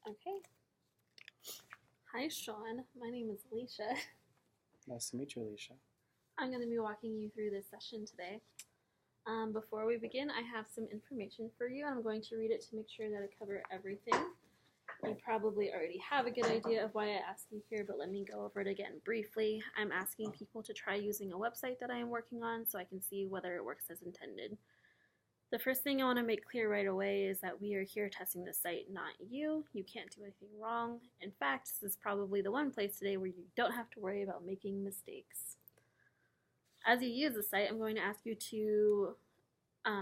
Okay. Hi, Sean. My name is Alicia. Nice to meet you, Alicia. I'm going to be walking you through this session today. Before we begin, I have some information for you. I'm going to read it to make sure that I cover everything. You probably already have a good idea of why I asked you here, but let me go over it again briefly. I'm asking people to try using a website that I am working on so I can see whether it works as intended. The first thing I want to make clear right away is that we are here testing the site, not you. You can't do anything wrong. In fact, this is probably the one place today where you don't have to worry about making mistakes. As you use the site, I'm going to ask you to,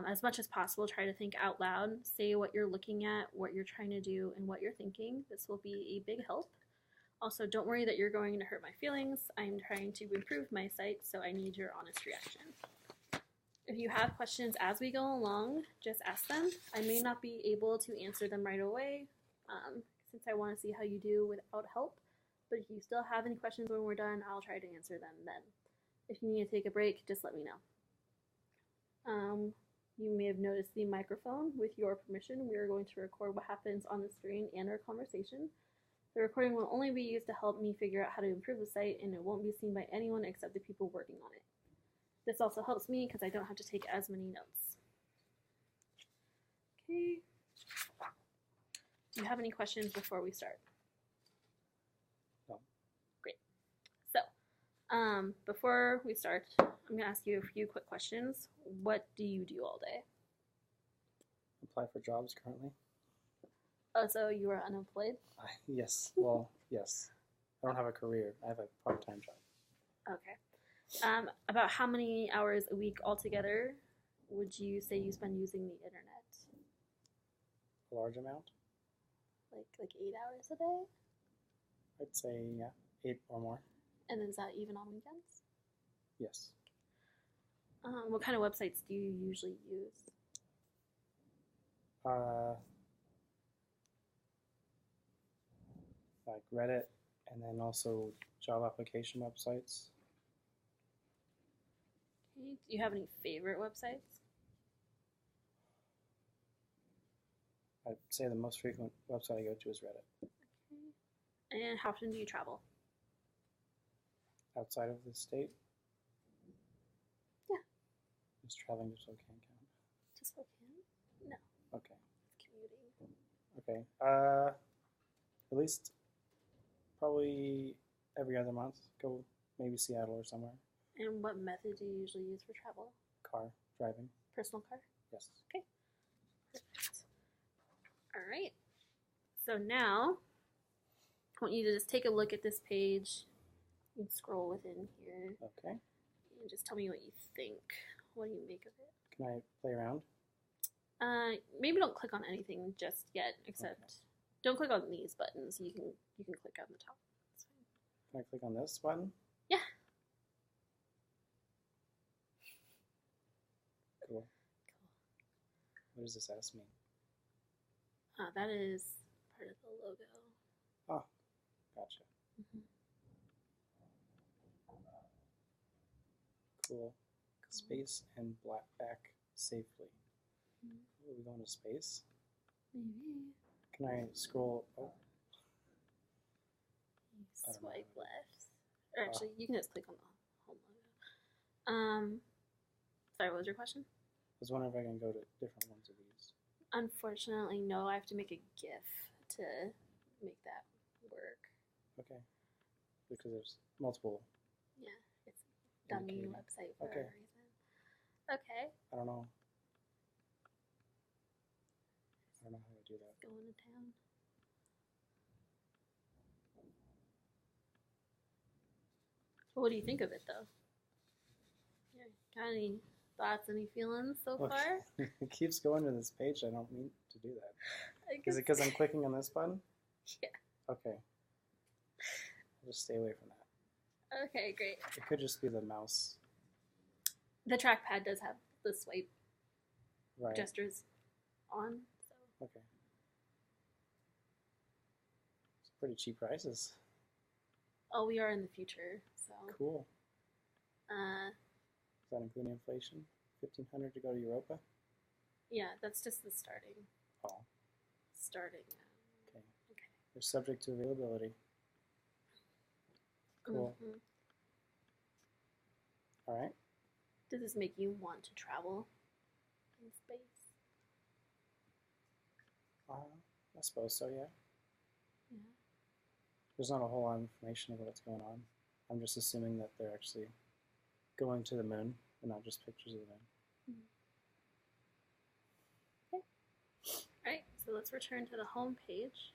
as much as possible, try to think out loud. Say what you're looking at, what you're trying to do, and what you're thinking. This will be a big help. Also, don't worry that you're going to hurt my feelings. I'm trying to improve my site, so I need your honest reaction. If you have questions as we go along, just ask them. I may not be able to answer them right away, since I want to see how you do without help. But if you still have any questions when we're done, I'll try to answer them then. If you need to take a break, just let me know. You may have noticed the microphone. With your permission, we are going to record what happens on the screen and our conversation. The recording will only be used to help me figure out how to improve the site, and it won't be seen by anyone except the people working on it. This also helps me because I don't have to take as many notes. Okay. Do you have any questions before we start? No. Great. So, before we start, I'm going to ask you a few quick questions. What do you do all day? Apply for jobs currently? Oh, so you are unemployed? Yes. Well, yes. I don't have a career. I have a part-time job. Okay. About how many hours a week altogether would you say you spend using the internet? A large amount? Like 8 hours a day? I'd say, yeah, 8 or more. And is that even on weekends? Yes. What kind of websites do you usually use? Like Reddit, and then also job application websites. Okay. Do you have any favorite websites? I'd say the most frequent website I go to is Reddit. Okay. And how often do you travel? Outside of the state? Yeah. Just traveling to Spokane count. To Spokane? No. Okay. It's commuting. Okay. At least probably every other month. Go maybe Seattle or somewhere. And what method do you usually use for travel? Car driving. Personal car? Yes. Okay. Perfect. All right. So now, I want you to just take a look at this page. You can scroll within here. Okay. And just tell me what you think. What do you make of it? Can I play around? Maybe don't click on anything just yet, except don't click on these buttons. You can click on the top. That's fine. Can I click on this button? Yeah. Cool. What does this S mean? That is part of the logo. Oh, gotcha. Mm-hmm. Cool. Space and back safely. Mm-hmm. Are we going to space? Maybe. Can I scroll? Oh, You I don't know. swipe left. Or actually, you can just click on the home logo. Sorry, what was your question? I was wondering if I can go to different ones of these. Unfortunately, no. I have to make a GIF to make that work. Okay. Because there's multiple. Yeah, it's a dummy indicating. website for Okay. a reason. Okay. I don't know. I don't know how to do that. Going to town. What do you think of it, though? Yeah, got any thoughts, any feelings so Look, far? it keeps going to this page. I don't mean to do that. I Is it because I'm clicking on this button? Yeah. Okay. I'll just stay away from that. Okay, great. It could just be the mouse. The trackpad does have the swipe Right. gestures on, so. Okay. It's pretty cheap prices. Oh, we are in the future, so. Cool. Uh, Is that including inflation? $1,500 to go to Europa? yeah, that's just the starting. Oh, Starting. okay. Okay. They're subject to availability. Cool. Mhm. All right. Does this make you want to travel in space? I suppose so, yeah. Yeah. There's not a whole lot of information of what's going on. I'm just assuming that they're actually going to the moon and not just pictures of the moon. Okay. Alright, so let's return to the home page.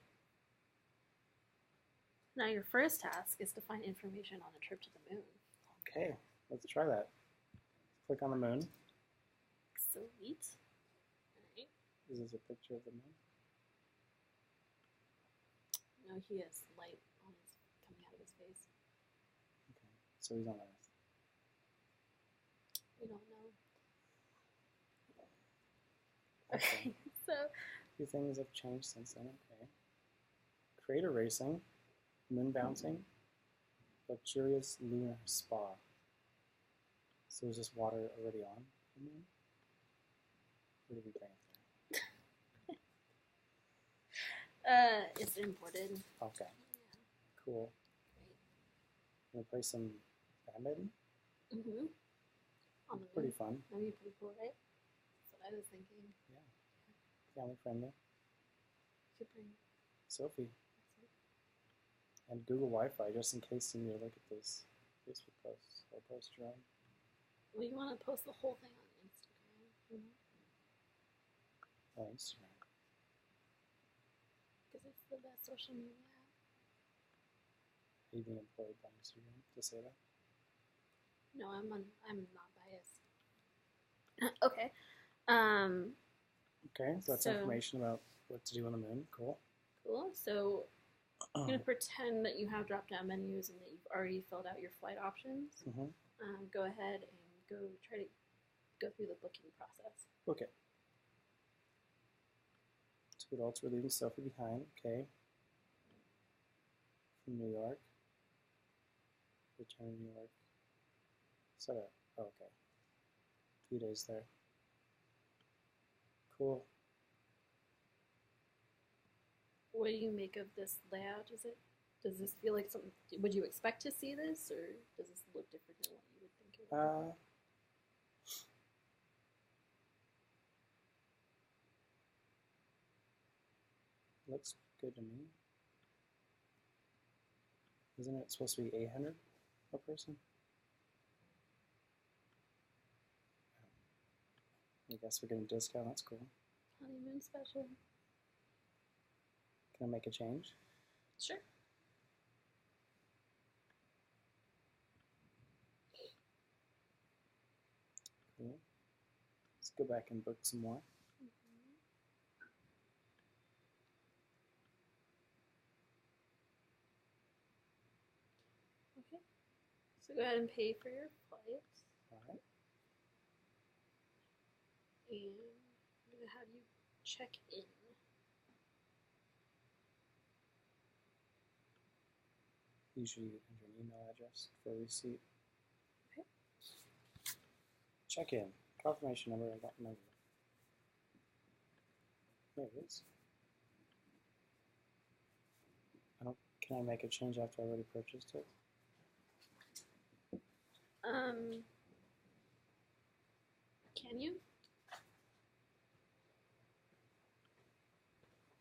Now your first task is to find information on the trip to the moon. Okay, let's try that. Click on the moon. Sweet. Alright. This is a picture of the moon. No, he has light on his coming out of his face. Okay, so he's on Earth. We don't know. Okay. Okay, so A few things have changed since then. Okay. Crater racing, moon bouncing, luxurious lunar spa. So is this water already on the moon? Or did we bring it it's imported. there? Okay, Yeah, cool. Can we play some badminton? great. Mm-hmm. On the Pretty moon. fun. That'd be pretty cool, right? That's what I was thinking. Yeah. Family friendly. Should bring Sophie. And Google Wi-Fi just in case you need to look at those Facebook posts or post your own. Well, you want to post the whole thing on Instagram, you know? Oh, Instagram. Because it's the best social media app. Are you being employed by Instagram to say that? No, I'm not biased. Okay. Okay, so that's So- information about what to do on the moon. Cool. Cool. So I'm gonna pretend that you have drop-down menus and that you've already filled out your flight options. Mm-hmm. Go ahead and try to go through the booking process. Okay. Two adults were leaving Sophie behind. Okay. From New York. Return to New York. Oh, okay. 2 days there. Cool. What do you make of this layout? Does this feel like something? Would you expect to see this, or does this look different than what you would think it would? Looks good to me. Isn't it supposed to be 800 per person? I guess we're getting a discount. That's cool. Honeymoon special. Can I make a change? Sure. Cool. Let's go back and book some more. Okay. So go ahead and pay for your flight, All right. and I'm gonna have you check in. Usually you enter an email address for a receipt. Okay. Check in. Confirmation number. I don't remember. There it is. Can I make a change after I already purchased it? Can you?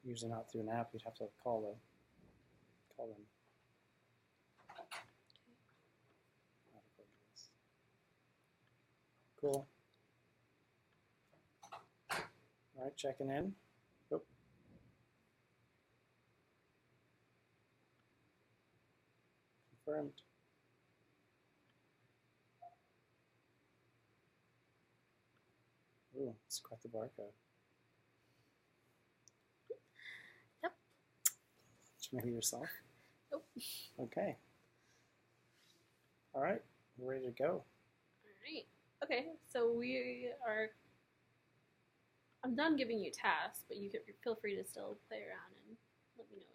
Usually not through an app. You'd have to call them. Cool. All right, checking in. Oh. Confirmed. Ooh, it's quite the barcode. Yep. Did you know yourself? Nope. Okay. All right, we're ready to go. All right. Okay, so I'm done giving you tasks, but you can feel free to still play around and let me know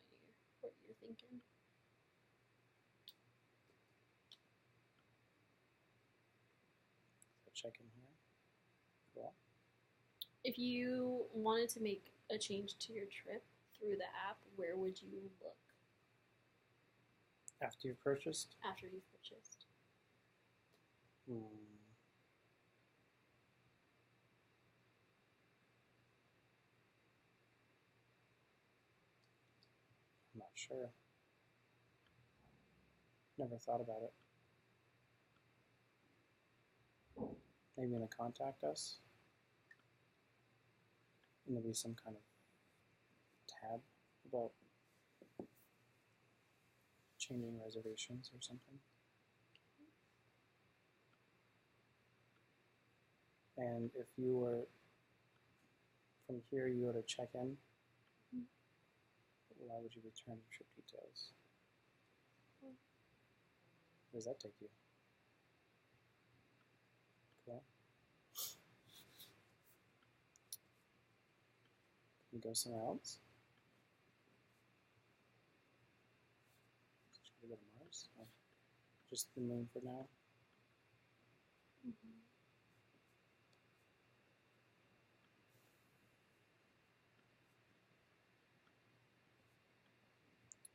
what you're thinking. So check in here. Cool. If you wanted to make a change to your trip through the app, where would you look After you've purchased? after you've purchased? I'm not sure. Never thought about it. Maybe in a contact us? And there'll be some kind of tab about changing reservations or something. And if you were, from here you go to check-in, why would you return your trip details? Where does that take you? Cool. Can you go somewhere else? Should we go to Mars? Oh, just the moon for now.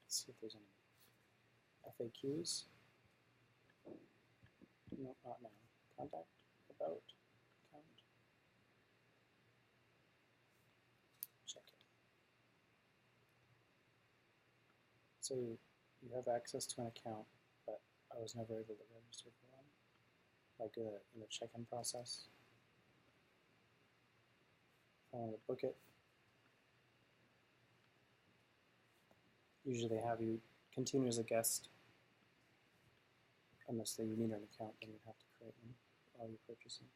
Let's see if there's any FAQs. No, not now. Contact, about, account. Check it. So you have access to an account, but I was never able to register for one, like in the check-in process. If I want to book it, usually they have you continue as a guest, unless you need an account, then you have to create one while you're purchasing.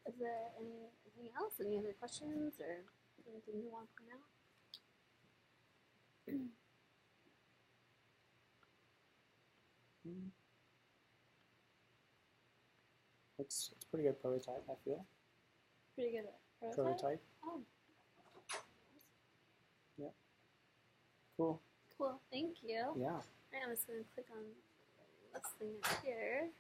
Is there anything else? Any other questions or anything you want to point out? It's pretty good prototype, I feel. Pretty good at prototype? Oh. Yeah. Cool. Cool, thank you. Yeah. Alright, I'm just going to click on this thing up here.